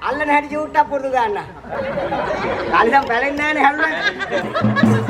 අල්ලන හැටි චූට්ටක් පුරුදු ගන්න. කලිසම් පැලෙන්නේ නැහැ නේ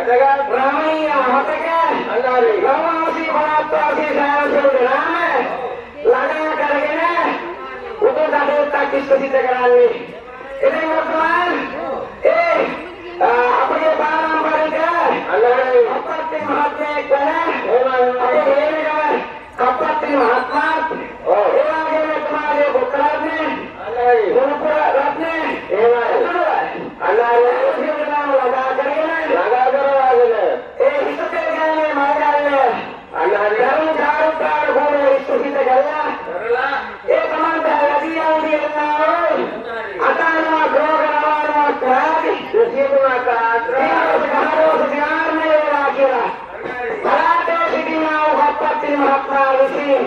రమణీయ మహతక అన్నారు రమాసి బలాత్వాసి సారసుడురామే లగా కరగిన ఉదోదాడు తాకిస్తు సిద్ధకరాలి ఇది వర్తమాన్ ఏ अपने पारंपरिक कपत्ति महात्मा कपत्ति महात्मा तुम्हारे बुकराने रत्ने लगा करो महात्मा ऋषि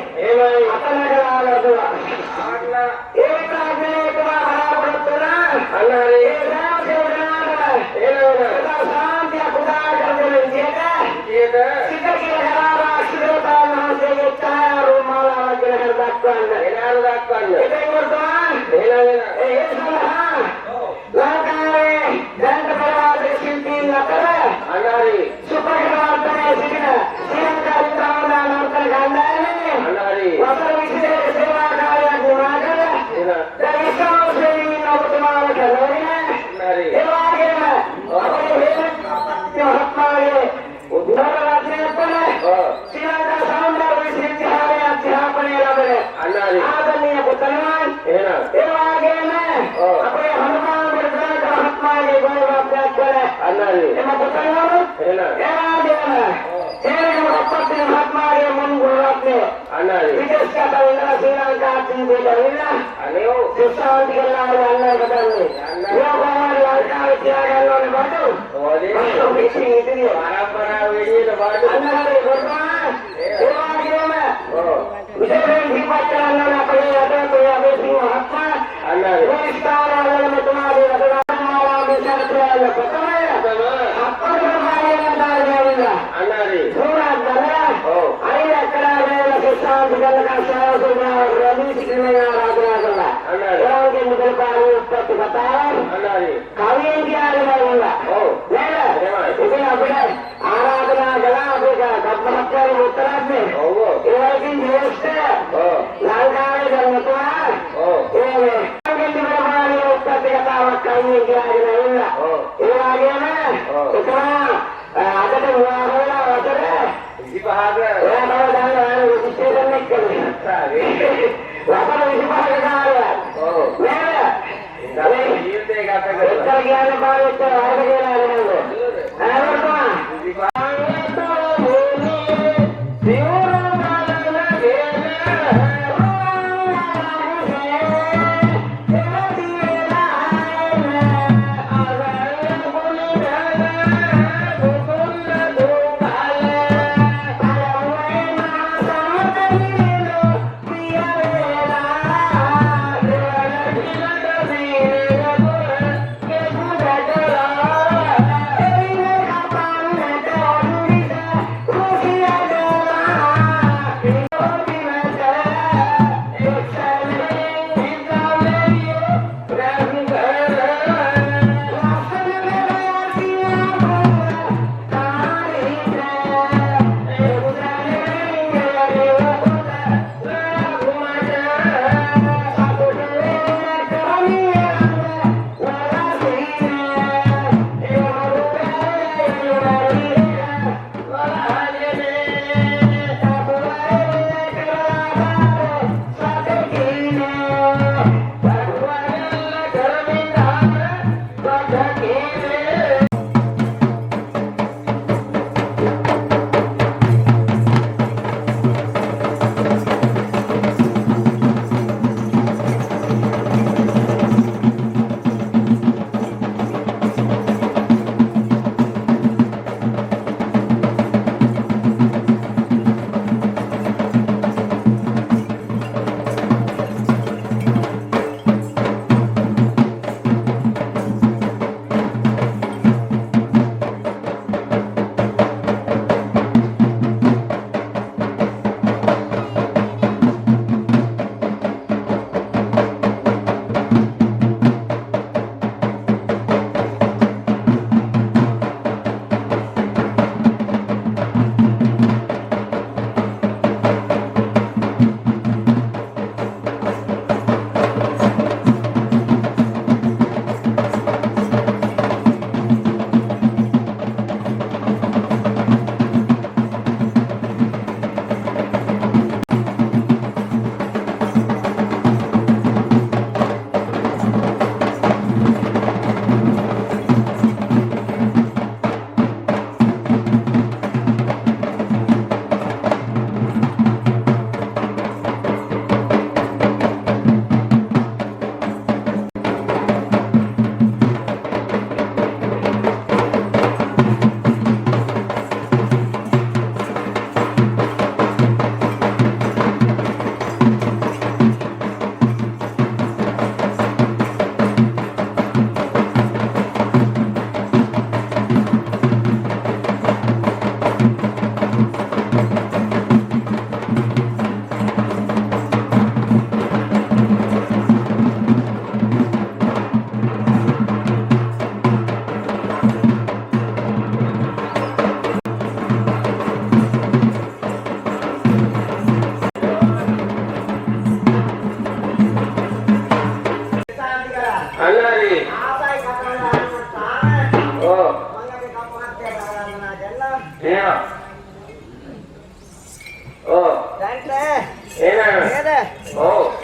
නේද?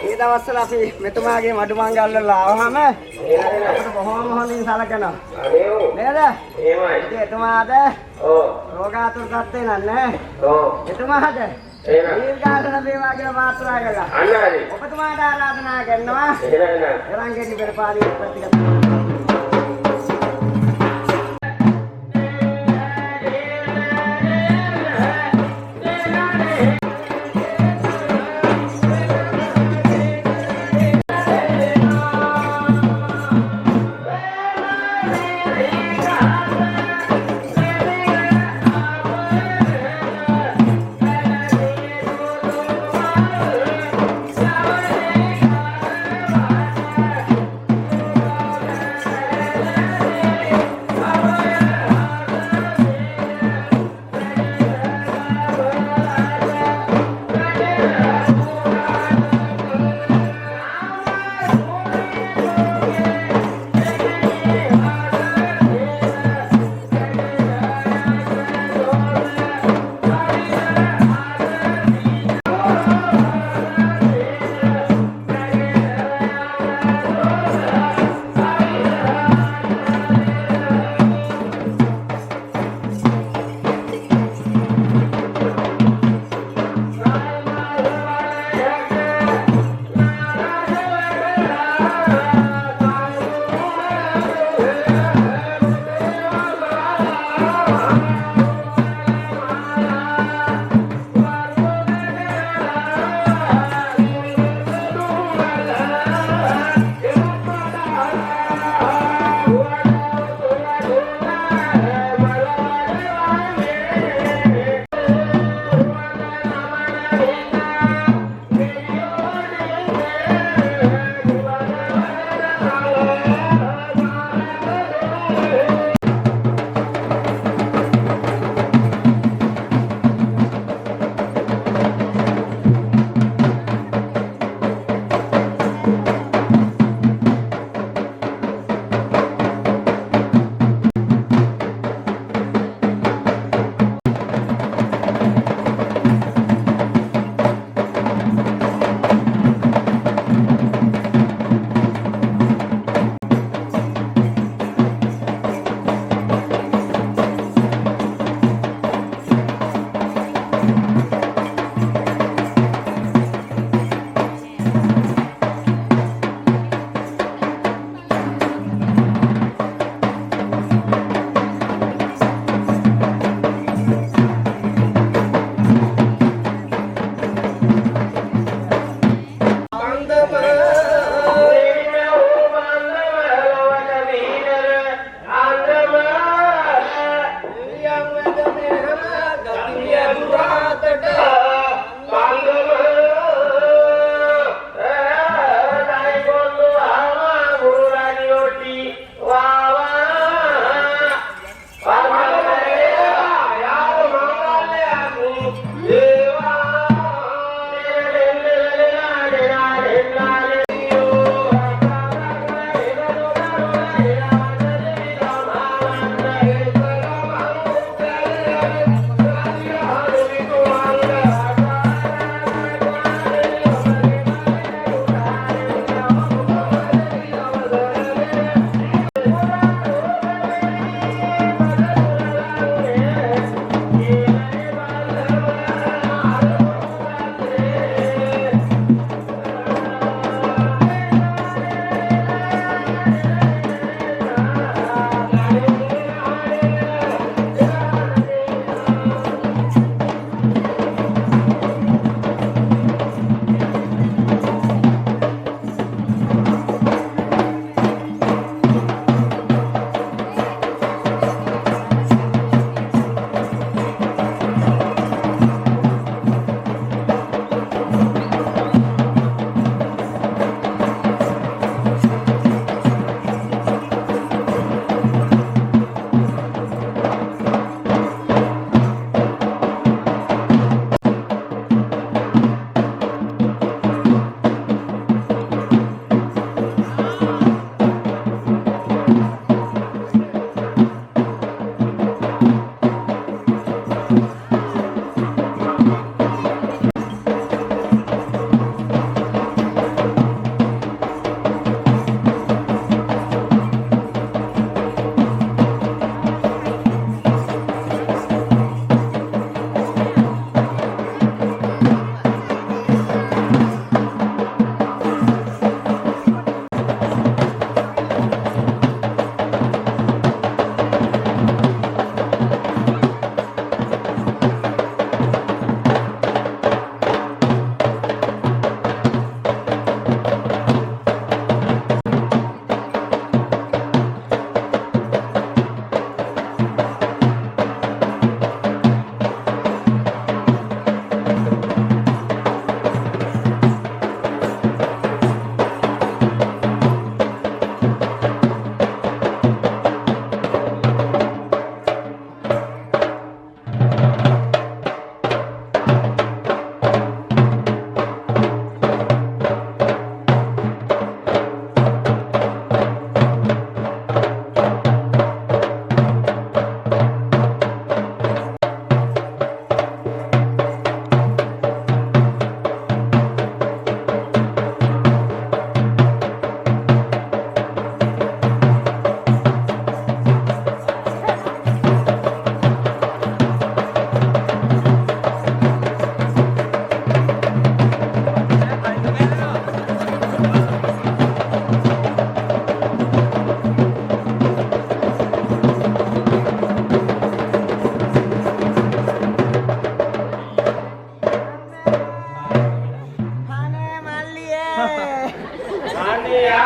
ඒ දවස්වල අපි මෙතුමාගේ මඩු මංගල් වල ආවම අපිට බොහොම හොඳින් සලකනවා. නේද? ඉතින් එතුමාද රෝගාතුර තත්ත්වේ නන්නේ. එතුමාද දීර්ඝාසන වේවා කියලා ප්‍රාර්ථනා කළා. ඔබතුමාට ආරාධනා කරනවා. එරංගෙඩි පෙරපාලිය ප්‍රතිගත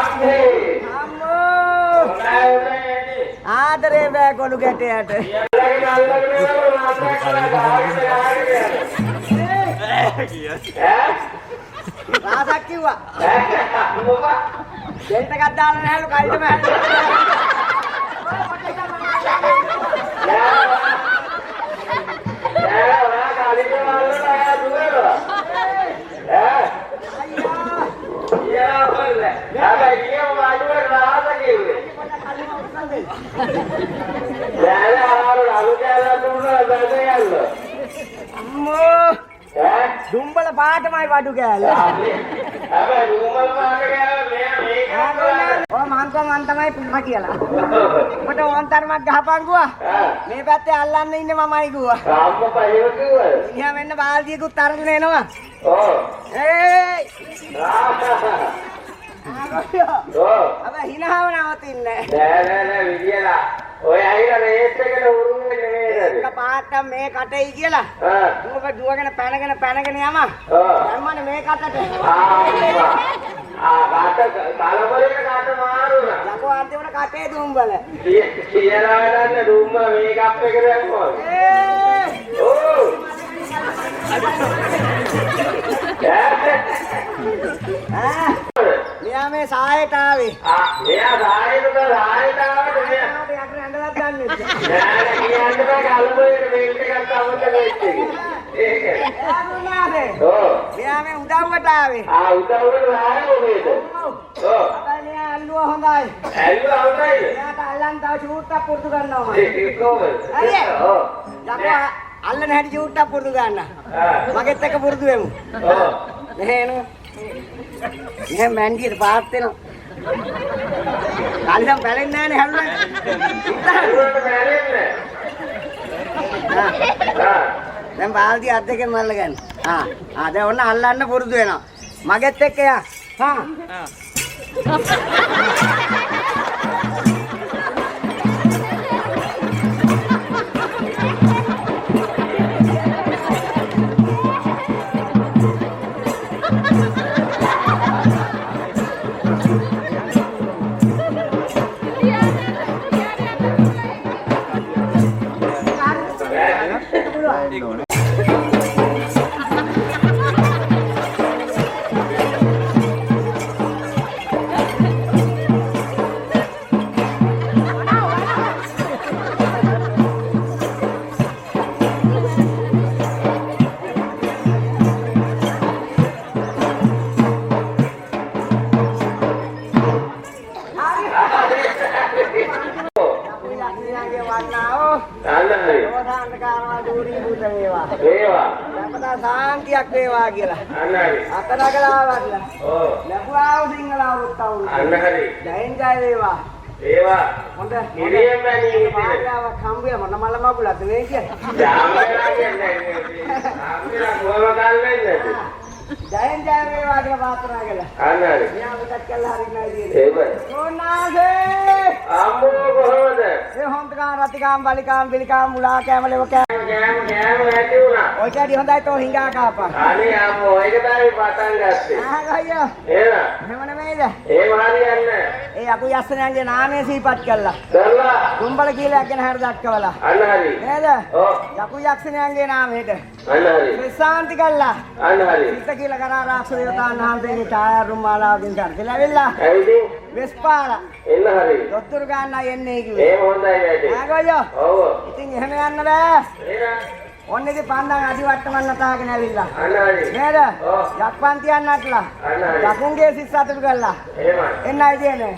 අම්මෝ ආදරේ බෑ කොළු ගැටයට රාසක් කිව්වා දෙල්ට එකක් දාලා නැහැලු කයිටම අම්මෝ දුම්බල පාටමයි වඩු කෑල්ල ඔය මංකෝ මන් තමයි පුම්මා කියලා ඔබට ඕන් තරමක් ගහපන්කුවා මේ පැත්තේ අල්ලන්න ඉන්නේ මමයි කිව්වා අම්මා පහිව කිව්වා ඉතින් මෙන්න බාල්දියකුත් අරගෙන එනවා ඒ අබ හිනාව නවතින්නේ නෑ විදියලා ඔය ඇහිලා රේස් එකට උරුමනේ නෙමෙයිද එක පාට මේ කටයි කියලා දුවක දුවගෙන පැනගෙන යම යම්මනේ මේ කටට කාට කලබලෙට කාට මාරුණා ලකෝ අන්තිමට කටේ දුම්බල කියලා වැඩන්න දුම්ම මේකප් එක දැම්මෝ මෙයා මේ සායට ආවේ මෙයා සායට ආවට මෙයා යකට ඇඳලා ගන්නෙ නෑ කියන්න බෑ කලබලෙට මේක එකක් අවුල වෙච්ච එක මෙයා මේ උදව්වට ආවේ උදව්වට ආවේ මේක අතන මෙයා අල්ලුව හොඳයි මෙයාට අල්ලන් තව ෂූට් එකක් පුරුදු කරනවා යකෝ අල්ලන හැටි ෂූට් එකක් පුරුදු ගන්න මගෙත් එක පුරුදු වෙමු මෙහෙන මෙහෙම මැන්ඩියට පාත් වෙනවා කාලිසම් බැලෙන්නේ නැහනේ හැරුණා දැන් බාල්දිය අත් දෙකෙන් මල්ල ගන්න දැන් ඔන්න අල්ලන්න පුරුදු වෙනවා මගෙත් එක්ක යා සාන්තියක් වේවා කියලා. අතනගලා වඩලා. ලැබුවාව සිංහලාවුත් අවුරුදු. ජයෙන් ජය වේවා. හොඳ ඉරියෙන් මැනී පාඩාවක් හම්බුවේ මොන මල මගුලක්ද මේ කියන්නේ. ජාමලා කියන්නේ. ආම්බිලා කොහොම ගල්න්නේ? ජයෙන් ජය වේවා කියලා ප්‍රාර්ථනා කළා. මෙයා මුදක් කළා හරින්නයි කියන්නේ. කොනාසේ අම්මෝ කොහොමද? ඒ හොන්තකාම් රතිකාම් බලිකාම් බිලිකාම් මුලා කැමලෙව කෑම ඇති වුණා. ඔය කැඩි හොඳයි තෝ හිඟා කාපන්. අනේ අම්මෝ ඒක තමයි පටන් ගත්තේ. අයියෝ. එහෙම නෙමෙයිද? එහෙම හරියන්නේ. ඒ අකු යස්සනයන්ගේ නාමය සිහිපත් කළා. දුම්බල කියලා ගැන හරිය දක්වලා. අන්න හරි. නේද? ඔව්. යකු යක්ෂණයන්ගේ නාමයට. අන්න හරි. විශ්‍රාන්ති කළා. අන්න හරි. සිත කියලා කරා රාක්ෂස දේවතාවුන් වහන්සේගේ ඡායා රුමාලාවකින් කරලා ඇවිල්ලා. ඇවිදින්. වෙස්පාලා. එන්න හරි. දොස්තර ගන්නයි එන්නේ කිව්වේ. ඒ හොඳයි වැඩි. ආගොයෝ. ඔව්. ඉතින් එහෙම යන්න බෑ. ඔන්නේගේ පන්දන් අදිවට්ටමන් නතාගෙන ඇවිල්ලා. අන්න හරි. නේද? ඔව්. යක්පන්තියන් නටලා. අන්න හරි. යකුන්ගේ සිස් අතුරු කළා. එහෙමයි. එන්නයි දෙන්නේ.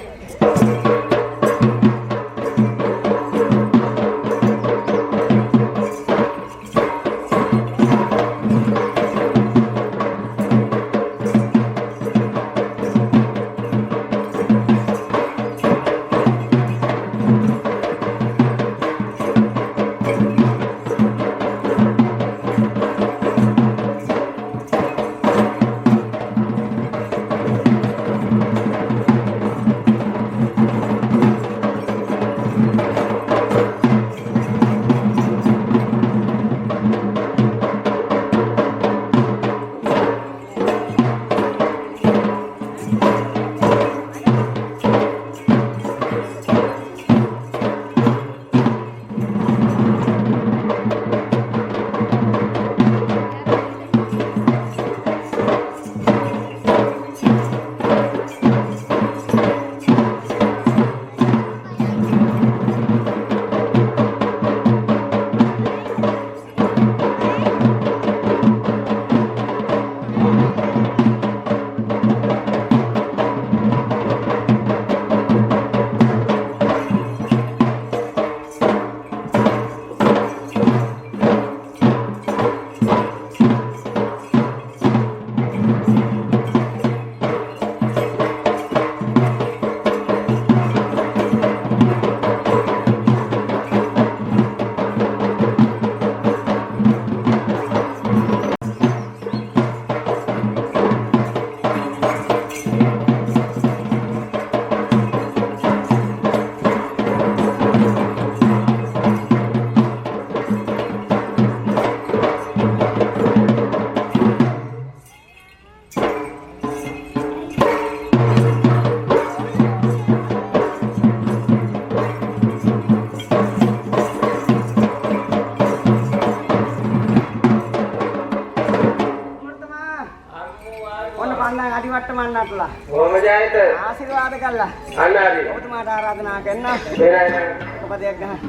ඔන්න පන්දන් අඩිවට්ට මන්නටලා. කොහොම ජයත? ආශිර්වාද කළා. අන්න හරි. ඔබතුමාට ආරාධනා කරන්න. එනයි. උපදයක් ගන්න.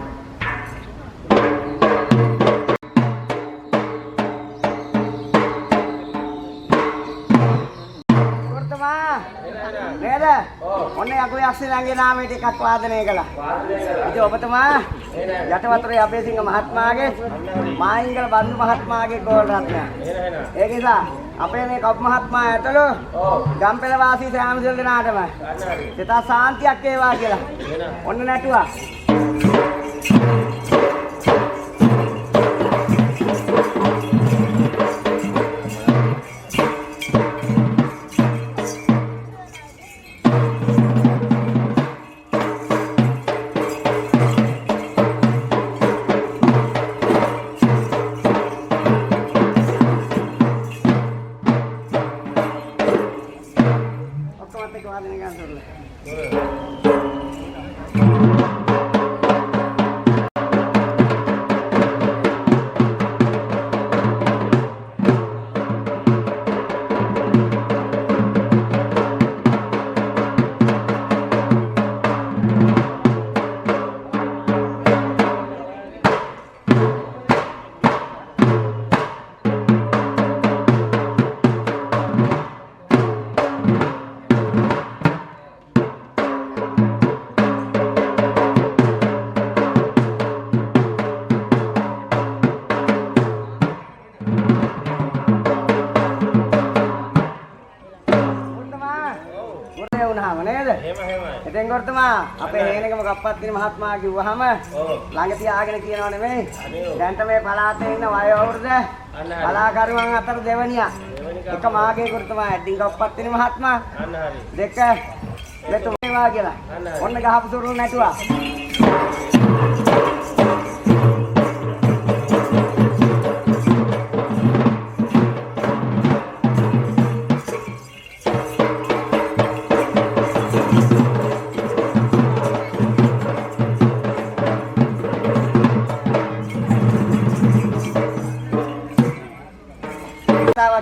ගුරුතුමා නේද? ඔන්න යකෝ යක්ෂයාගේ නාමයට එකක් වාදනය කළා. ඉතින් ඔබතුමා යට වතුරේ අබේසිංහ මහත්මයාගේ මායිංගල බන්දු මහත්මයාගේ ගෝල් රත්නය. ඒක නිසා අපේ මේ කප් මහත්මයා ඇතුළු ගම්පෙළ වාසී සෑම සියලු දෙනාටම සිත සාන්තියක් වේවා කියලා. ඔන්න නැටුවා. ඉතින් ගොර්තුමා අපේ හේනගම කප්පත්තිනි මහත්මයා කිව්වහම ළඟ තියාගෙන කියනව නෙමෙයි දැන්ට මේ පළාතේ ඉන්න වයෝවෘද කලාකරුවන් අතර දෙවනියා එක මාගේ ගොර්තුමා ඇඩ්ඩින් කප්පත්තිනි මහත්මයා දෙක මෙතුමා කියලා ඔන්න ගහපු සුරුල් නැටුවා.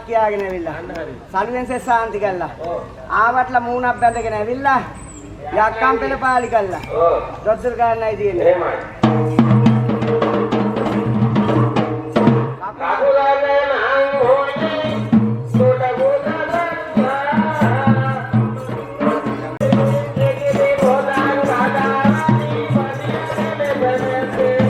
කියාගෙන ඇවිල්ලා සල්ුවෙන් සෙස්සාන්ති කළා. ආවටලා මූණක් බැඳගෙන ඇවිල්ලා යක්කම් පෙළ පාලි කළා. දොස්තර ගන්නයි තියෙන්නේ. එහෙමයි. කකුලනේ මං හොනේ සෝඩ ගෝදා ඒකේ බෝදාන කාදානි පදිනේ බෙදේ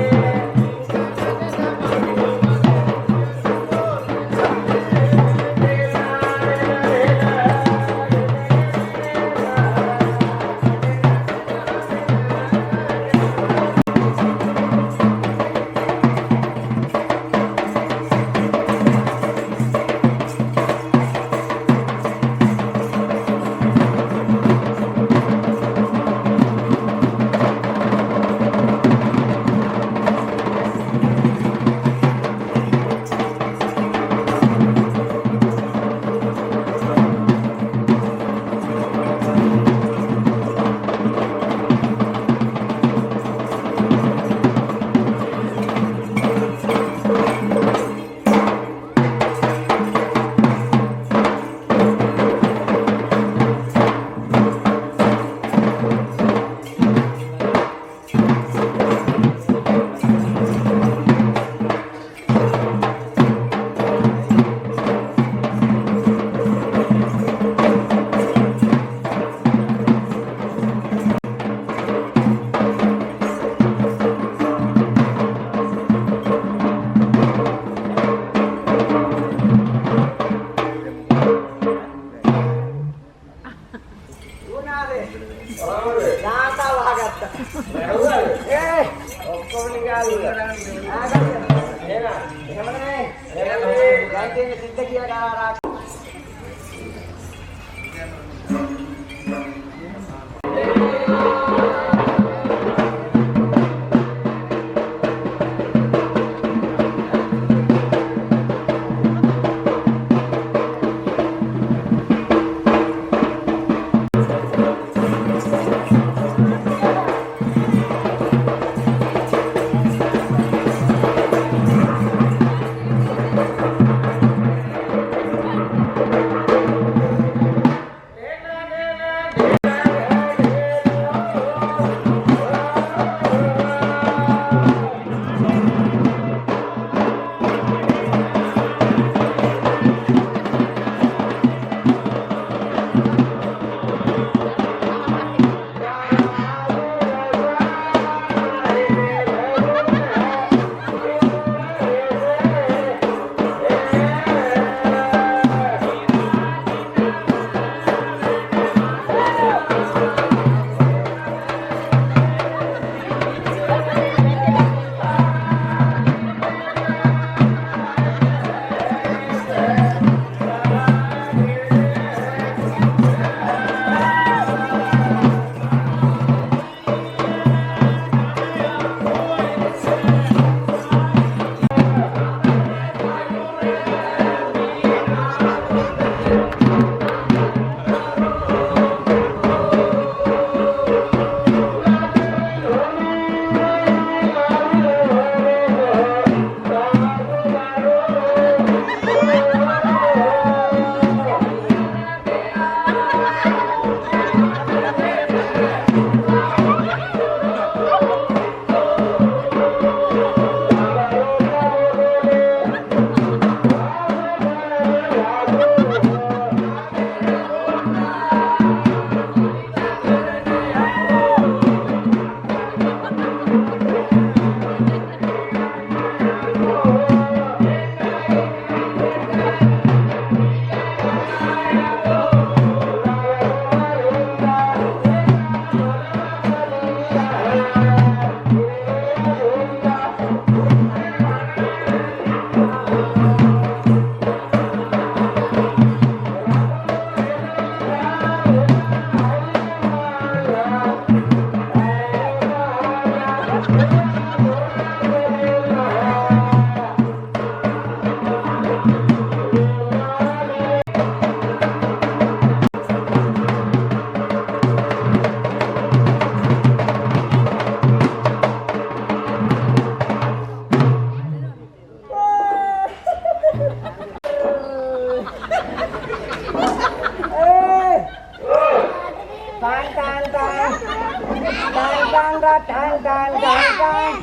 ටන් ටන් ටන් ටන්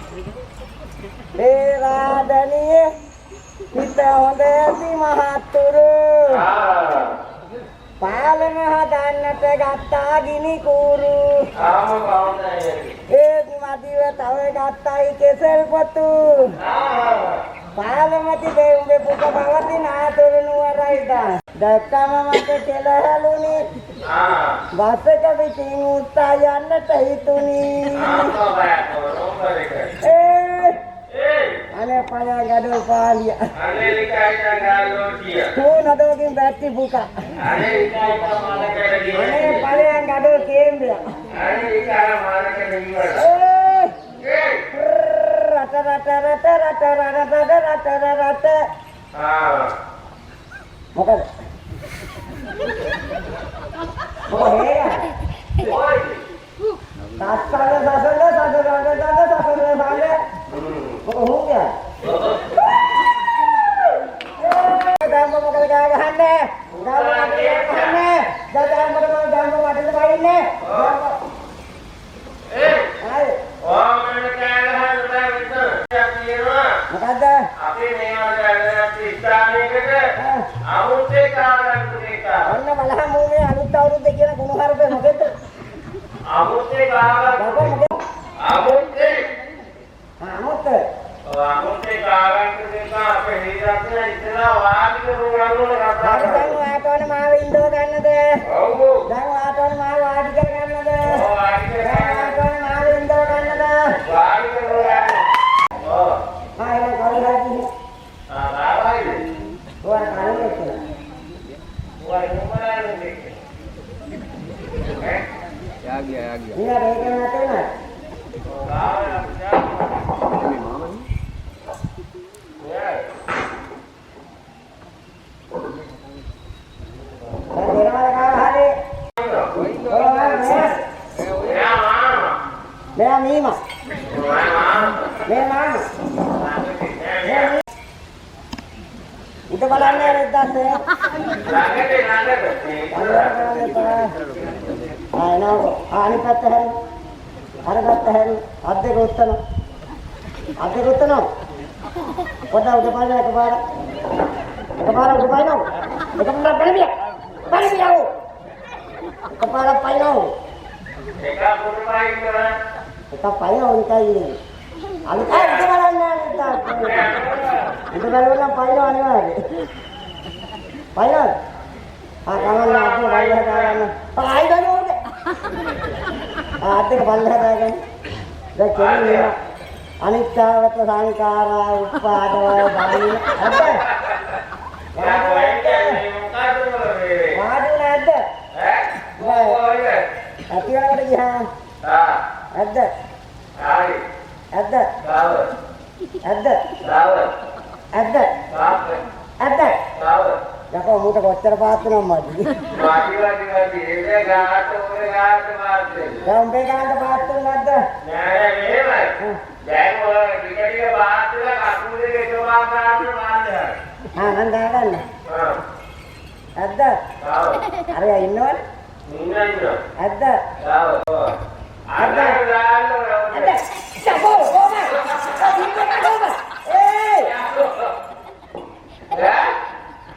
දේරාදනියේ හිත හොඳ ඇති මහත්තුරු පාලන හදන්නට ගත්තා ගිනි කූරු ඒත් මදිව තව ගත්තයි කෙසෙල් පොතු පාලමති දෙවුඹේ පුක පවතින ආතුරු නුවරයිද දැක්කම මට කෙලහැලුනි බසක පිටින් උත්තා යන්නට හිතුනි අනේ පaya gaduh පාලිය අනේ likai gaduh dia නඩෝකින් බැටි පුකා අනේ likai මාලකට ගියේ අනේ පaya gaduh කේන්ද්‍රය අනේ likai මාලකට ගියේ රට රට රට රට රට රට රට මොකද Itu balanya redas ya. Ani pattahan. Ara pattahan. Adde gottana. Adde gottana. Koda udah pada kepala. Kepala udah pada. Kepala pada. Pada dia. Kepala pada. Eka purpai kena. Eka pada udah ini. Alu itu balanya redas. Itu balanya pada ani lagi. Pada. Kawan aku pada kawan. Pakai dulu. Ada kepala kan. Dah kini අනිත්‍යවත සංකාරා උපාදෝ බාහිර අද වාඩි නැද්ද ඈ අතිවලට ගියා ඇද්ද ආයි ඇද්ද ගාව ඇද්ද ගාව ඇද්ද ගාව ඇද්ද ගාව යකෝ මුට කොච්චර පාත් වෙනවද වාඩි ඒ ගාට ඔය ගාට පාත් වෙනවා දැන් උඹේ ගාට පාත් වෙනවද නෑ මේවයි දැන් ඔය ටික පාත් වෙලා කකුල් දෙක එකපාර ගන්න මාන්නේ නන් දාගන්න ඇද්ද ගාව අරයා ඉන්නවද ඉන්නවා ඇද්ද ගාව ඇද්ද ඇද්ද චකෝ ඕම ඒ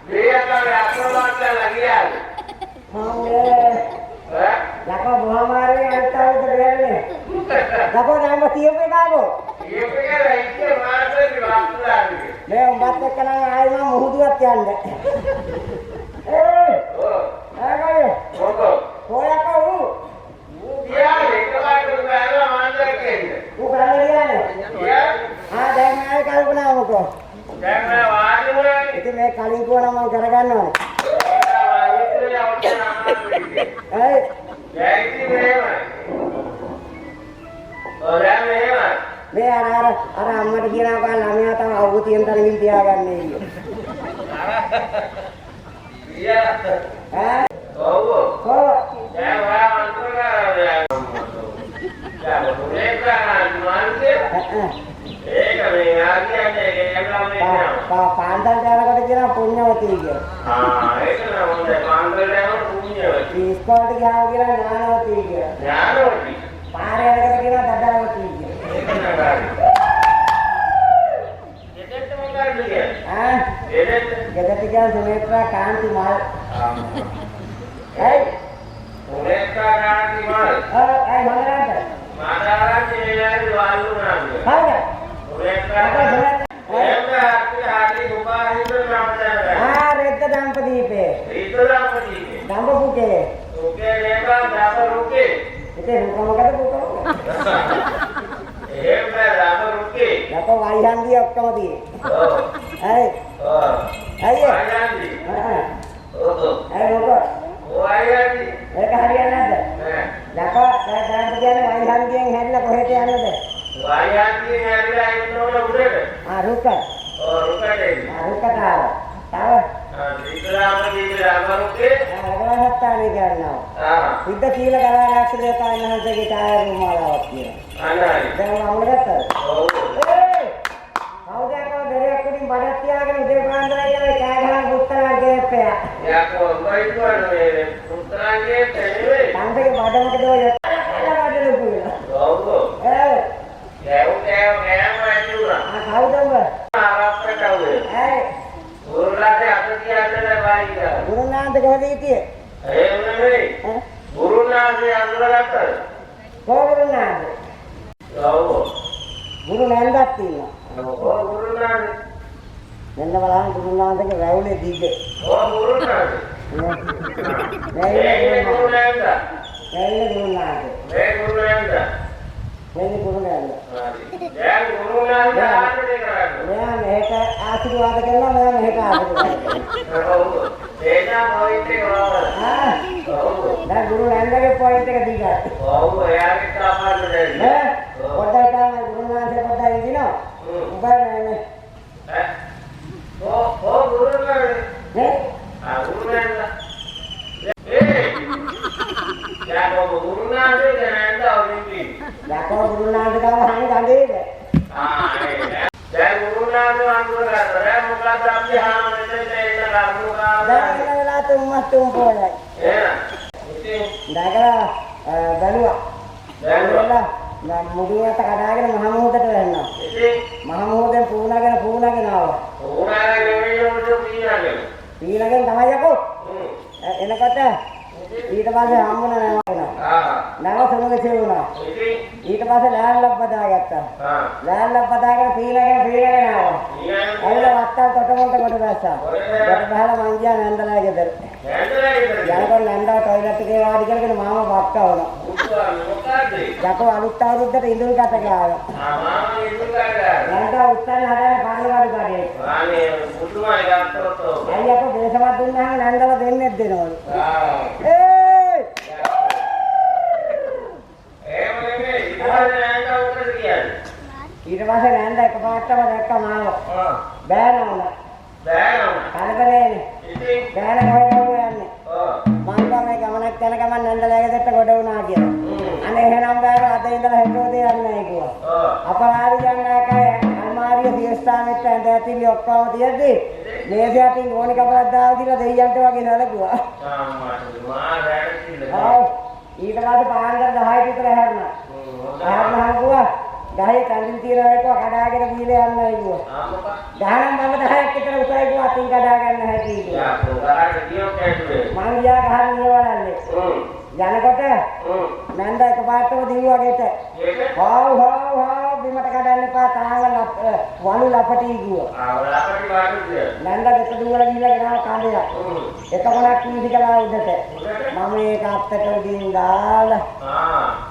Biar kau makan lagi ya. Jago buah mari atau terjadi. Jago nama siapa kamu? Siapa kan itu masa di waktu lagi. Leh baca kena air mah muhudut anda. Apa ya? Kau kau. Dia itu kan berada mana kene? Bukan dia ni. Jangan air kalau kenapa kau? Jangan wajib itu मैं काली को ना मैं कर गया ना ऐ जैसी में और मैं अरे अम्मा की ना का लाने आता हूँ वो तीन तरह मिल दिया करने ही ये हैं हो क्या हुआ अंतर का क्या बोले का मान से एक में आ गया पांडल जाना का पुण्यवती है हाँ एक ना बोलते पांडल जाना पुण्यवती इसको क्या हो गया ज्ञानवती है ज्ञानवती පාරේ යනකොට කියනවා දඩාවති කියලා. ඒක නෑ. එදෙත් මොකක්ද කියන්නේ? ආ එදෙත් ගෙදරට ගියා සුනේත්‍රා කාන්ති මල්. ඇයි? සුනේත්‍රා කාන්ති මල්. ඇයි මලරාද? මාදාරාජ් එළියට වාල්ලු නාන්නේ. හරිද? සුනේත්‍රා हार्दिक मुबारक रेत दंपदीपे रीतरामदीपे दंपपुके ओके लेका दाबर रुके इते रुकमකට පුතෝ එහෙම दाबर रुके යකෝ වයිහන්දිය ඔක්කොම තියෙන්නේ ඔව් ඇයි ඇයි වයිහන්දි ඔව් ඇයි මොකද වයිහන්දි ඒක හරියන්නේ නැද්ද යකෝ දැන් කියන්නේ වයිහන්දියෙන් හැරිලා කොහෙට යන්නද වයිහන්දියෙන් හැරිලා ඉන්නකොට උඩට රුක रुकटे රුකට ආව තව रीतरामदीपे दाबर रुके රගවහත්තානේ ගන්නවා සිද්ධ කීල ගලාරක්ෂ දේවතාවුන් වහන්සේගේ ඡායා රූමාලාවක් කියනවා අනයි දැන් අමුල ගත්තද ඔව් ඒ කවුද යකෝ දෙරයක් උඩින් බඩක් තියාගෙන උදේ පාන්දරයි කියලා කෑ ගහන පුත්තරා ගේප්පයා යකෝ උඹයිතුවනේ පුත්‍රාගේ තේවේ තන්දගේ බඩමකද ඔය බඩලු පුලා ඔව් ඒ ගෑම ඇතුණා කවුද උඹ ආරක්ෂක කවුද ඒ ගුරුනාගේ අත තියන්න බැරිද ගුරුනාන්ද කොහෙද හිටියේ එහෙම නෙමෙයි ගුරුනාගේ අඳුරගත්තද කොහොමද ඔව් ගුරුනාන්දක් තියෙනවා ඔව් ගුරුනාගේ මෙන්න බලන්න ගුරුනාන්දගේ රැවුලේ දිග ඔව් ගුරුනාගේ රැවුලේ ගුරුනාන්ද ගුරුනාන්ද මේ ගුරුනාන්ද මෙන්න ගුරුනාන්ද දැන් ගුරුනාන්ද ආන්නේ කරන්නේ මෙයා මේක ආශිර්වාද කරනවා මෙයා මේක ආශිර්වාද කරනවා ඔව් එයා පොයින්ට් එක වවලා ඔව් දැන් ගුරුනාන්දගේ පොයින්ට් එක දිගයි ඔව් එයාගේ තාපන්න දෙන්න ඈ පොඩ්ඩක් තමයි ගුරුනාන්දේ පොඩ්ඩක් ඉදිනවා උඹනේ ගුරුනාන්ද නේ ගුරුනාන්ද ඒ යා ගුරුනාන්දේ දැනන්ද අවුරුදු යකෝ ගුරුනාන්ද ගාව හං ගඳේද දැන් ගුරුනාන්ද අඳුරගත්තා දැන් මොකක්ද අපි හාමුදුරනේ දෙන්න කරුණා දැන් වෙලා තුම්මස්තුම් පොළයි එහෙනම් ඉතින් දැකලා බැලුවා බැලුවා මම මුදුවට කඩාගෙන මහ මොහොතට වැන්නා ඉතින් මහ මොහොතෙන් පූණගෙන ආවා ඕනාගේ නෙවෙයි උඩ පීනගෙන තමයි යකෝ එනකොට ඊට පස්සේ හම්බුණා නැව සමුගේ සෙවුණා ඊට පස්සේ ලෑල්ලක් බදාගත්තා ලෑල්ලක් බදාගෙන පීනගෙන ආවා ඇවිල්ලා වත්තා තොටමොන්ට කොට බැස්සා කොට බහලා මං ගියා නැන්දලා ගෙදර යනකොට නැන්දා ටොයිලට් එකේ වාඩි කරගෙන මාමා බක්කා වුණා යකෝ අලුත් අවුරුද්දට ඉඳුල් ගත ගාවා මාමා ඉඳුල් ගත්තා නැන්දා උත්තර හදන්නේ පරිවාර කඩේ අනේ මුතුමයි ගත්තොත් අයියෝ දේශවත් දුන්නාම නැන්දලා දෙන්නෙත් දෙනවලු ඊට පස්සේ නැන්ද එකපාරටම දැක්කා මාව. බෑනවුණා. කනකරේනේ. බෑන කොහෙද යන්නේ? මං තමයි ගමනක් යන ගමන් නැන්දලා ගෙදරට ගොඩ වුණා කියලා. අනේ එහෙනම් බෑන අද ඉඳලා හෙටෝද යන්නේ කිව්වා. අපරාධ යන්නකයි අල්මාරිය සියස්ථානෙත් ඇඳ ඇතිලි ඔක්කොම තියද්දි මේසයටින් ඕනි කපලක් දාලා දීලා දෙයියන්ට වගේ නලකුවා. ඊට පස්සේ පාන්දර 10 විතර හැරුණා. ආහාරහුවා ගහේ කන්දිල් තියනවා ඒක කඩාගෙන ගිහලා යන්නයි කිව්වා. ගහනම් මම 10ක් විතර උසයි කිව්වා අතින් කඩා ගන්න හැටි කිව්වා. යා පොරාට කියෝ කැටුවේ. මං ගියා ගහන් නියවලන්නේ. යනකොට නන්ද එකපාරටම දිව්වා ගෙට. හාව් බිමට කඩන්න එපා තාංග වලු ලපටි කිව්වා. ලපටි වාඩිද? නන්ද ගෙට දුවලා ගිහලා ගෙනාව කඩේ. එකමලක් කීදිකලා උඩට. මම ඒක අත්තට උඩින් දාලා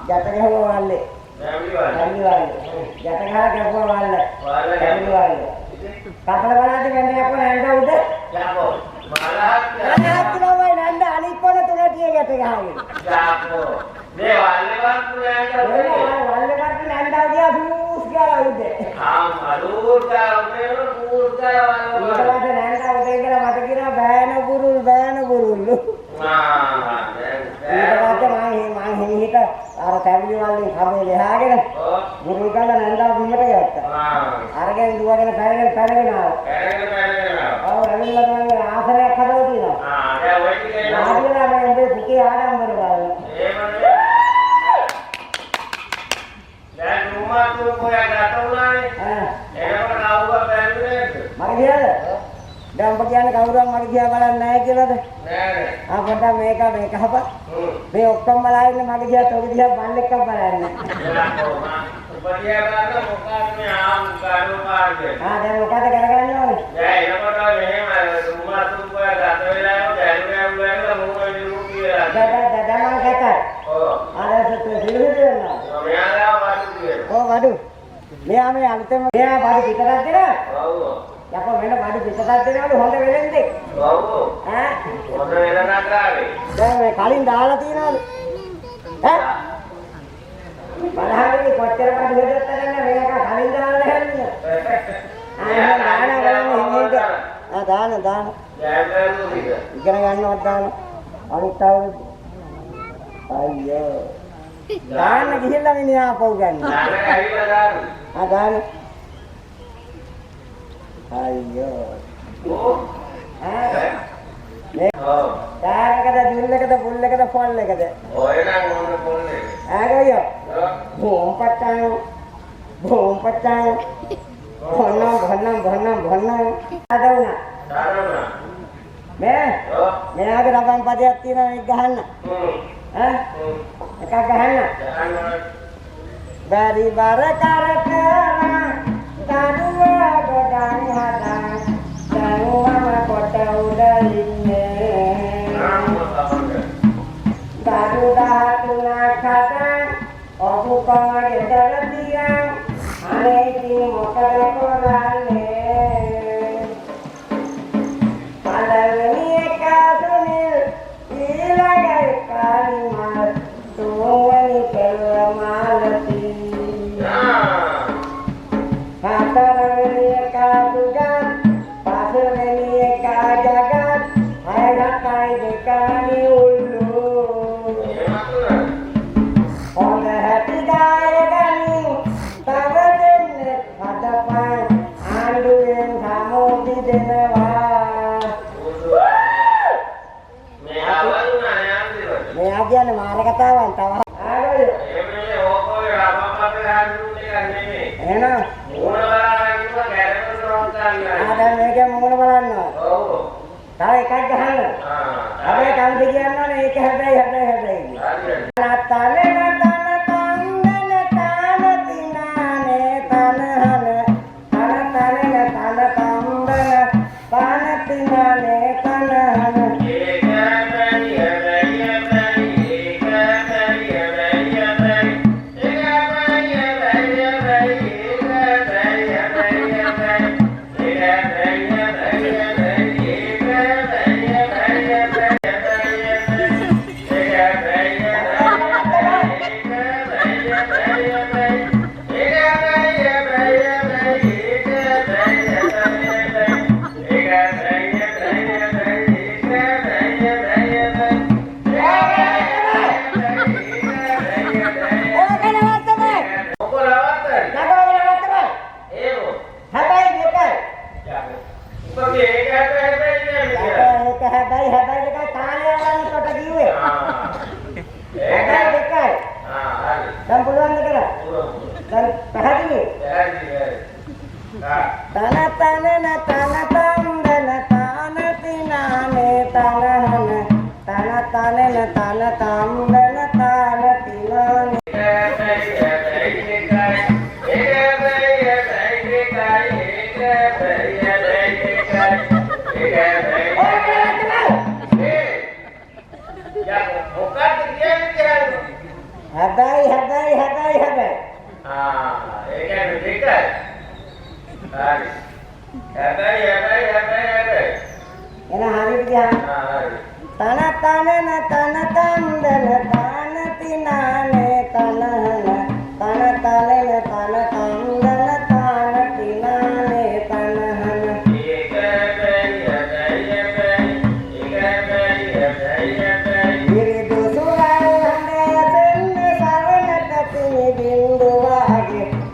ගැට ගහුවා වල්ලේ. කැමිලිවාල්ලේ. ගැට ගහලා ගැපුවා වල්ල. කැමිලිවාල්ලේ. කපල බලද්දි වෙන්නේ යකෝ නන්ද උඩ. යකෝ මලහත් නෑ නන්ද අනිත් කොන තුනට ගැට ගහගෙන. යකෝ මේ වල්ලේවත් නන්ද ගියා සූස් ගාලා උඩ. අලුත් ගාලා සූස් ගාලා ඊට පස්සේ නන්ද උඩ කියලා මට කියනවා බෑන බුරුල් ඊට පස්සේ මම හිමිහිට අර කැවිලි වලින් කබේ ලෙහාගෙන බුරුල් ගාලා නන්දා බිමට ගත්තා. අරගෙන දුවගෙන පැනගෙන ආවා. ඔව් රවිල්ලා තමයි ආසනයක් හදලා තියෙනවා. දැන් ඔය ටිකේ නාදියලා මම උඹේ පුතේ ආඩම්බර බලන්න. කියන්නේ කවුරුන් මගේ දිහා බලන්නේ නැහැ කියලාද? නෑ. අපට මේක හපා. මේ ඔක්කොම බලලා ඉන්නේ මගේ දිහා තෝගේ දිහා බල්ලෙක්ව බලන්නේ. උපදියා බලන මොකක්ද මේ ආම් ගානෝ පාර්ගේ. දැන් මොකද කරගන්න ඕනේ? දැන් එනකොට මෙහෙම තුමා තුම්පය ගත වෙලාව දැනුම් ගෑනුලා මොකද නිරු කියලා. දඩමන් කතා. ඔව්. ආරසත් සිල්විද වෙනවා. මෙයාලා වඩු කියලා. ඔව් වඩු. මෙයා මේ අලුතෙන් මෙයා බඩු පිටකට දෙනවා. ඔව්. යකෝ මෙන්න බඩු පිටකට දෙනවලු හොඳ වෙලෙන්ද? ඔව්. ඈ හොඳ වෙලනක් ආවේ. දැන් මේ කලින් දාලා තියනවලු. ඈ බලහන්නේ කොච්චර බඩු හදත් කරන්නේ මේක කලින් දාලා නැහැ. දාන ඉගෙන ගන්නවත් දාන අනිත් අවුරුද්ද අයියෝ දාන්න ගිහිල්ලා මිනිහා පව් ගන්න දාන අයියෝ දානකද දුල්ලකද පුල්ලකද පොල්ලකද ඔය නම් මොන පොල්ලේ ආගයෝ බොම් පට්ටාන භොන්නම් ආදවුණා මෙයාගේ රබන් පදයක් තියෙනවා ඒක ගහන්න එකක් ගහන්න බරි බර කර දරුවා ගොඩන් හදා දරුවම කොට උඩින්නේ දරු දහතුනක් හදා ඔබු කමගේ දරදියා අනේ කී මොකද කරන්නේ පළවෙනි එක සුනිල් ඊළඟ කාලිමාල් තුන්වෙනි කෙල්ලමාලති හතරවෙනි එක දුගත් පස්වෙනි එක ජගත් හයකයි දෙකයි උල්ලු හොඳ හැටි ගායගනි තව දෙන්නේ හදපන් ආණ්ඩුවෙන් සමෝදි දෙනවා මෙයා කියන්නේ මාර කතාවක් තව ආගොල්ලෝ එන්නේ ඕකෝේ රබපතේ හඳුන්නේ ගන්නේ එහෙනම් මොන බලන්න කිව්වා කැරේට රොන්කන්න දැන් මේකේ මොන බලන්න ඔව් තව එකක් ගහන්න හැබැයි කන්ද කියනවනේ ඒක හැබැයි හරියට නතන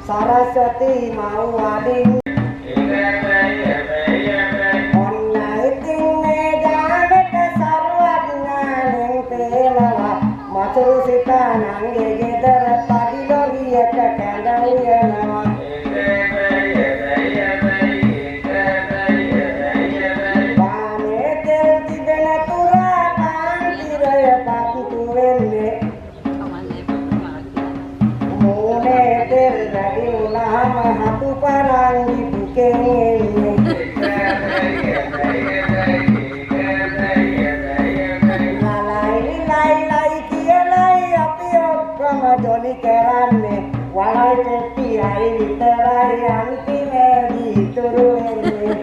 सरस्वती माउवादी විතරයි අන්තිමේදී ඉතුරු වෙන්නේ.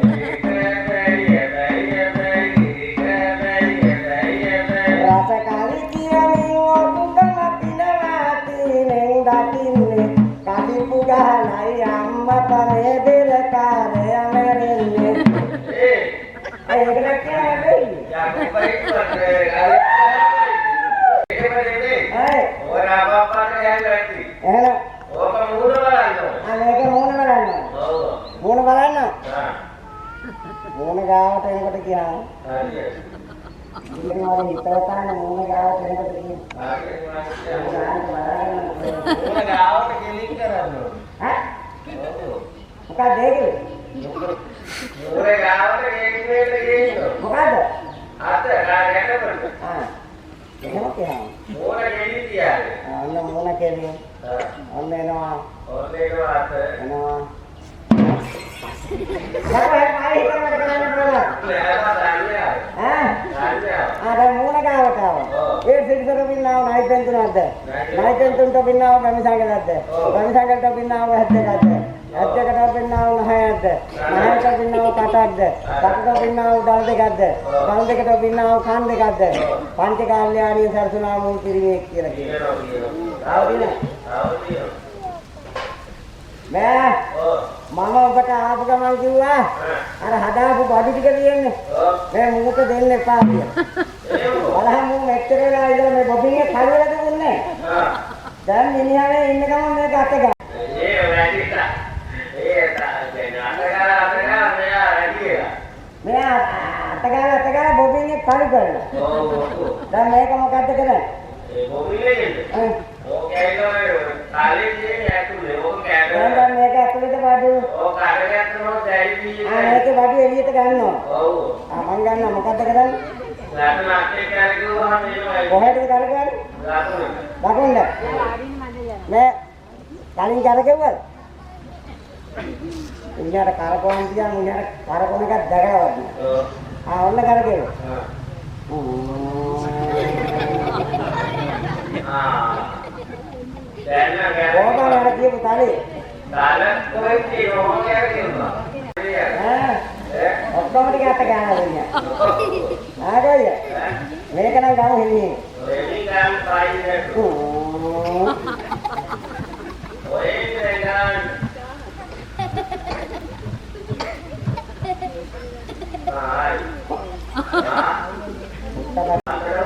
රස කලි කියමින් ඔබටම පිනවා තිනෙන් දකින්නේ. කඩිපු ගහනයි අම්මපනේ බෙලකාරය මැරෙන්නේ. ඒකට කියන්නේ මූණ ගාවට එනකොට කියනවා. ඉතින් මම හිතවතාන මූණ ගාවට එනකොට කියනවා. මූණ ගාවට ගෙලින් කරන්නේ. ඈ? මොකක්ද ඒක? මූණ ගාවට ගෙලින් වෙන්නේ. මොකද්ද? අත ගාගෙන එහෙම කියනවා. මූණ ගෙලින් තියාගෙන. අන්න මූණ ගෙලින්. ඔන්න එනවා. ඔන්න එනවා අත. එනවා. ada muna kawatawa e sirisara binnawa naipentunadde naipentunta binnawa bamisangaladde bamisangalta binnawa haddekadde haddekata binnawa nahayadde nahayata binnawa katakde katata binnawa dal dekadde dal dekata binnawa kan dekadde pancha kalyaniya sarsunamu kirimek kiyala kiyනවා awdina මෑ මම ඔබට ආපු ගමන් කිව්වා අර හදාපු බඩු ටික තියෙන්නේ මේ මූට දෙන්න එපා කියලා. බලහන් මූ මෙච්චර වෙලා ඉඳලා මේ බොබින්ගේ කලවලද දුන්නේ. දැන් මිනිහානේ ඉන්න ගමන් මේක අත ගන්න. ඒ වැඩිලා. ඒ අතගාලා මෙයා වැඩිලා. මෙයා අතගාලා බොබින්ගේ කලු කරලා. දැන් මේක මොකද්ද කරන්නේ? ඒ බොබින්ගේ ඉන්නේ. ඕකේ කාලේ ඇතුලේ ඕක කැඩලා දැන් මේක ඇතුලේද බඩු ඕක අරගෙන යනවා දැයිදී මේක බඩු එළියට ගන්නවා ඔව් මම ගන්නවා මොකද්ද කරන්නේ ලැබෙන අක්කේ කරගුවාම එනවා කොහෙද කරගන්නේ දකුණට මේ කලින් කරගෙව්වද ඉන්නර කරකෝන් තියන් ඉන්නර කරකෝන එකක් දගවන්න ඔන්න කරගෙව්වා ඕකම කියපු තලේ තාල කොහෙද තියෙන්නේ කියනවා ඔක්කොම ටික අත ගන්නවා දෙන්නේ ආගය මේක නම් ගමු හෙන්නේ එලි ගන්න පායිනේ ඔය ඉන්නේ ගන්න ආයි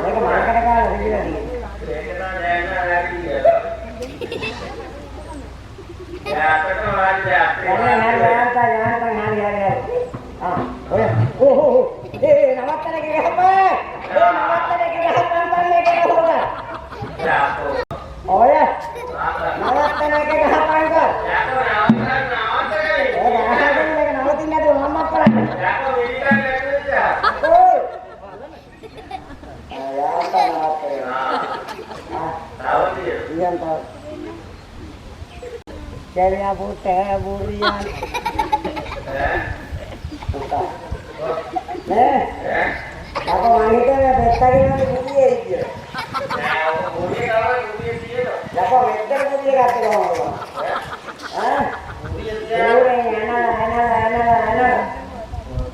මේක මාකට ගාලා දෙවිලා තියෙන්නේ ඒක නම් දැන් හරි ya betul aja namaste ke apa namaste ke apa panne ke hoga oh ya namaste ke apa enggak ya to namaste ke namaste ke mama pala ya to militan ke ya oh ya namaste tahu dia iya tahu Jaya Buddha Burian. Buddha. Apa wanita ya betari nanti budi ya itu. Budi kalau budi dia tu. Apa betari budi kata kamu? Budi dia. Ana.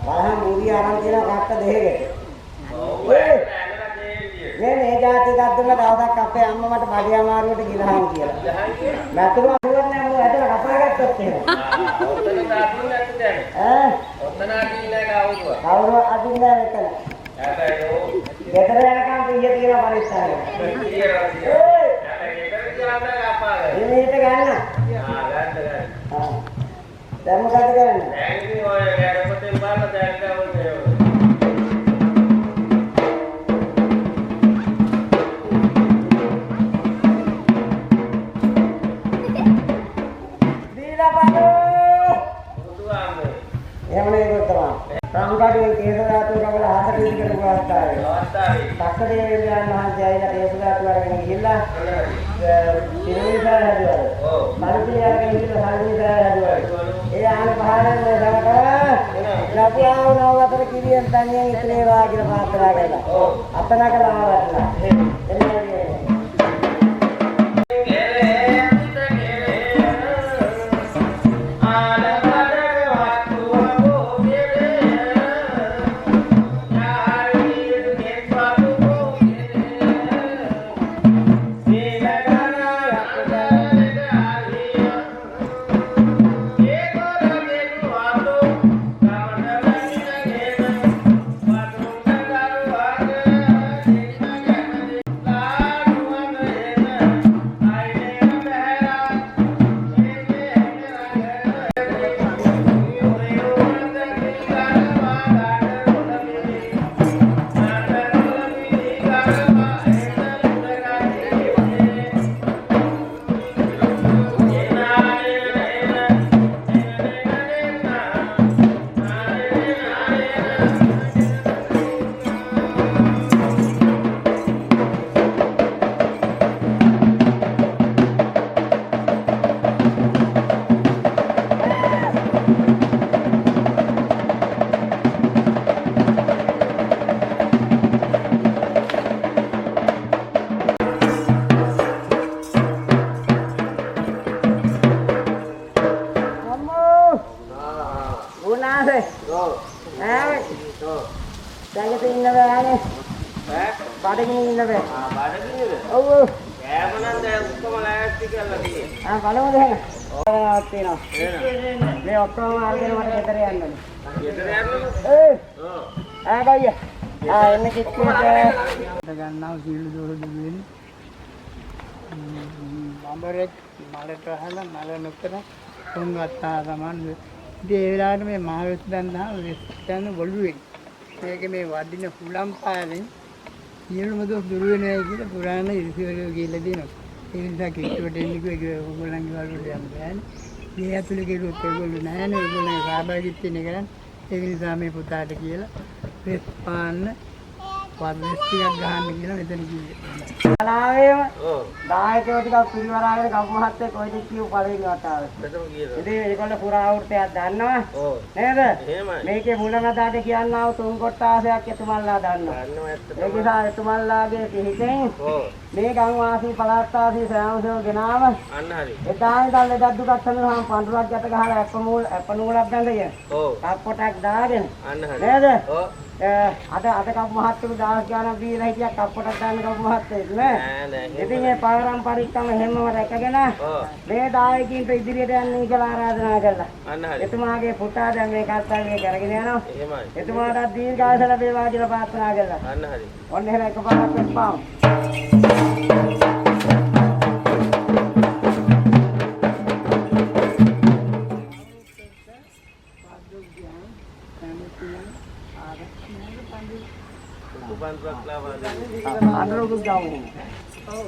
Paham budi orang tidak kata deh. මේ જાති කද්දුන දවසක් අපේ අම්මා මට බඩියා මාරුවට ගිලහන් කියලා. නැතුව අහුවක් නෑ මම ඇදලා කපාගත්තොත් එහෙම. ඔතන තාතුන් නැති දැන්. ඔතන අදින්න කවුරුවා. කවුරුවා අදින්න නැකල. හැබැයි ගෙදර යනකම් පිය තියලා පරිස්සාරය. තියනවා. හැබැයි ගෙදර ගියාම කපාගන්න. එන්නේට ගන්න. ගන්න. දැන් මොකද කරන්නේ? දැන් ඉතින් ඔය ගැරපතේ බලන්න දැන් ගවන්නේ. රාමකාඩුවේ තේසදාතු කවල හත පිළිකර අවස්ථාවේ තක්කදේ විද්‍යාන් මහන්සිය ආයිලා තේසදාතු අරගෙන ගිහිල්ලා පිරිනිසාර හැදුවා. මනුෂ්‍ය අරගෙන ගිහිල්ලා සාධිනිසාර හැදුවා. ඒ ආන පහරෙන් මේ සමකර ලැබුවා නවතර කිරියෙන් තනියෙන් ඉතිරේවා කියලා ප්‍රාර්ථනා කළා. අතනකලා වටලා. එන්නේ බඩගිනින් ඉන්න බෑ. බඩගිනිද? ඔව්. කෑම නම් දැන් ඔක්කොම ලෑස්ති කරලා තියෙනවා. බලමුද එහෙනම්? ඔයාවක් තියෙනවා. මේ ඔක්කොම අරගෙන මට ගෙදර යන්න ඕනේ. ගෙදර යන්නද? ඔව්. ගයිය. එන්න කිච්චුවට ගන්නවා සීළු දොර දුන්නේ. බම්බරේ මලට අහලා මල නොකර තුන් වත්තා සමාන. ඉතින් ඒ වෙලාවට මේ මහවෙස් දන්නා වෙස් යන බොළුවේ. මේක මේ වදින හුලම් පාරෙන් සියලුම දොස් දුර වෙනවා කියලා පුරාණ ඉරිසිවලු කියලා දෙනවා. ඒ නිසා කිට්ටුවට එන්නේ කිව්වා ඕගොල්ලන්ගේ වලට යන්න බෑනේ. මේ ඇතුලේ ගිරුත් ඒගොල්ලෝ නැහැනේ ඒගොල්ලෝ සහභාගීත්වයෙන් කරන්නේ. ඒ නිසා මේ පුතාට කියලා වෙස් පාන්න වදස් ටිකක් ගහන්න කියලා මෙතන කිව්වේ. කලාවේම ඔව් 10 ටිකක් පිරිවරාගෙන කපු මහත්තයා කොයිද කියු පළවෙනි වතාවට. මෙතන කීයද? ඉතින් ඒගොල්ලෝ පුරාවෘතයක් දන්නවා. ඔව්. නේද? එහෙමයි. මේකේ මුලමදාට කියන්නා වූ තුන් කොටාසයක් එතුමන්ලා දන්නවා. දන්නවා ඇත්තටම. ඒ නිසා එතුමන්ලාගේ පිහිටෙන් ඔව්. මේ ගම්වාසී පළාත් වාසී සෑමසෝ ගෙනාව අන්න හරි. එදා ඉඳන් ලෙඩක් දුකක් සඳහා පඳුරක් ගැට ගහලා අප නූලක් බැඳගෙන ඔව්. කප්පොටක් දාගෙන අන්න හරි. නේද? ඔව්. අද කපු මහත්තයෝ දවස් ගානක් දීලා හිටියා කප්පොටක් දාන්න කපු මහත්තයෙක් නෑ නෑ. ඉතින් මේ පාරම්පරිකම හැමම රැකගෙන ඔව්. මේ දායකින්ට ඉදිරියට යන්න කියලා ආරාධනා කළා. අන්න හරි. එතුමාගේ පුතා දැන් මේ කර්තව්‍ය කරගෙන යනවා. එහෙමයි. එතුමාට දීර්ඝායස ලැබේවා කියලා ප්‍රාර්ථනා කළා. අන්න හරි. ඔන්න එහෙනම් එකපාරක් වෙස්පාම්. උපන්සක් ලාවා. අnder ගාමු. ඔව්.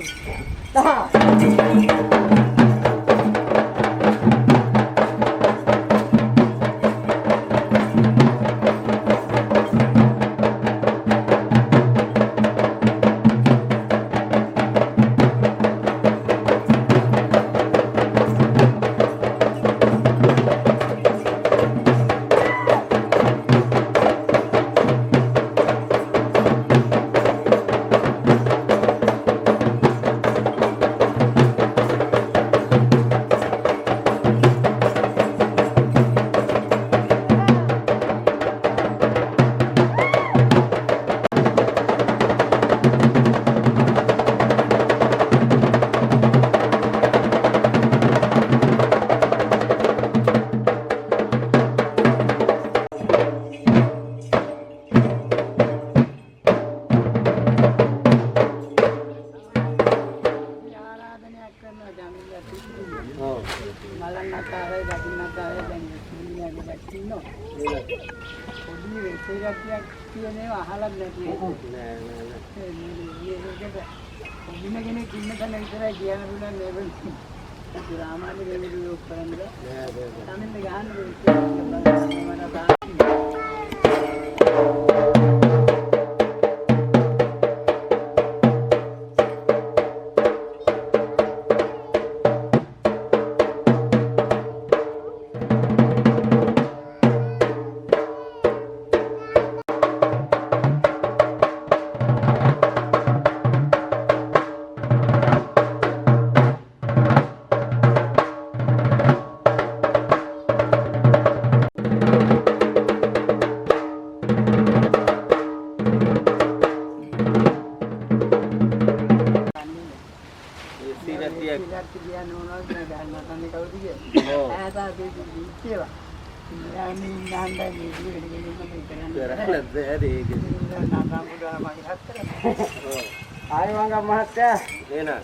ආයවංග මහත්තයා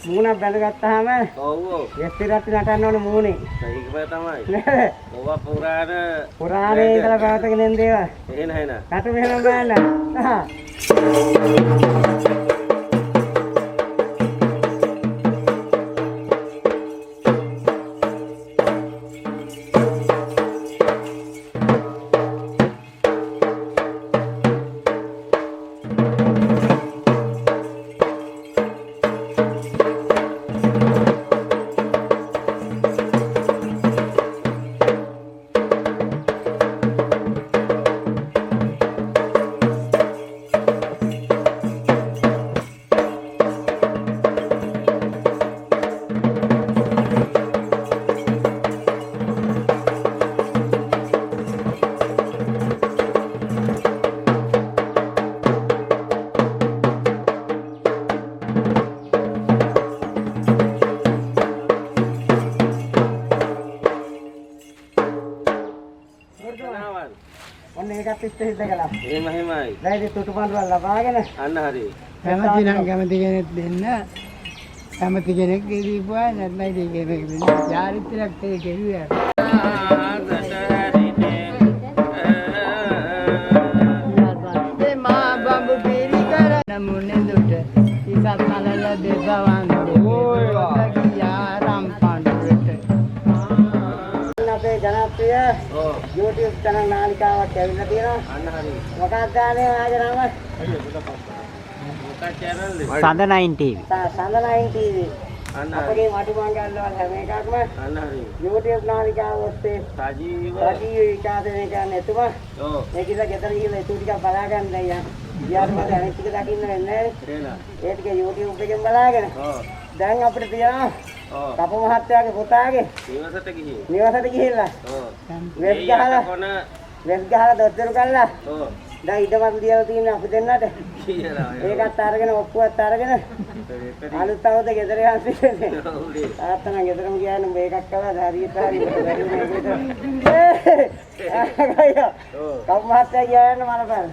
මූණ බැලගත්තාම ඔව් ඔව්. එස්තිරත් නටන්න ඕනේ මූණේ. ඒකම තමයි. නේද? ඔවා පුරාණේ ඉඳලා පවතගෙන එන දේවල්. එහෙනම්. කටු මෙහෙම බලන්න. ඒකත් ඉස්තෙහිද කළා. එහෙමයි. දැන් ඉතින් තුටු පඬුවක් ලබාගෙන අන්න හරි. කැමති නම් කැමති කෙනෙක් දෙන්න. කැමති කෙනෙක් දීපුවා නැත්නම් ඉතින් කෙනෙක් දෙන්න. චාරිත්‍රාක් තේ කෙරුවා. මා බඹු පිරි කර නමුනේ දුට ඉසත් කලල දෙසවන් ඕය යාරම් පඬුරට අපේ ජනප්‍රිය YouTube channel නාලිකාවක් ඇවිල්ලා තියෙනවා. අන්න හරි. මොකක්ද ගානේ ආගේ නම? මොකක් channel ද? සඳ9 TV සඳනයින් TV. අන්න අපගේ මඩුමංගල්වල හැම එකක්ම අන්න හරි. YouTube නාලිකාව ඔස්සේ සජීව. සජීව විකාශනය කරන්න එතුමා. ඔව්. ඒකිට ගෙදර ගිහලා ඒ ටික බලා ගන්න දැන්. ඊට පස්සේ අනිත් ටික දකින්න වෙන්නේ. එහෙලා. ඒ ටික YouTube එකෙන් බලාගෙන. ඔව්. දැන් අපිට තියෙනවා ඔව්. කපු මහත්තයාගේ පුතාගේ නිවසට ගිහින්. නිවසට ගිහිල්ලා ඔව්. වෙස් ගහලා කොන. දොස්තරු කල්ලා ඔව්. දැන් ඉඩමත් දීලා තියෙන අපි දෙන්නට කියලා. ඒකත් අරගෙන ඔක්කොවත් අරගෙන අලුත් අවුරුද්ද ගෙදර යන්න තියෙන්නේ. තාත්තා නම් ගෙදරම ගියානම් මේකක් කළා හරියට හරියට වැඩි නේද? ඒ කපු මහත්තයා ගියා යන්න මල බලන්න.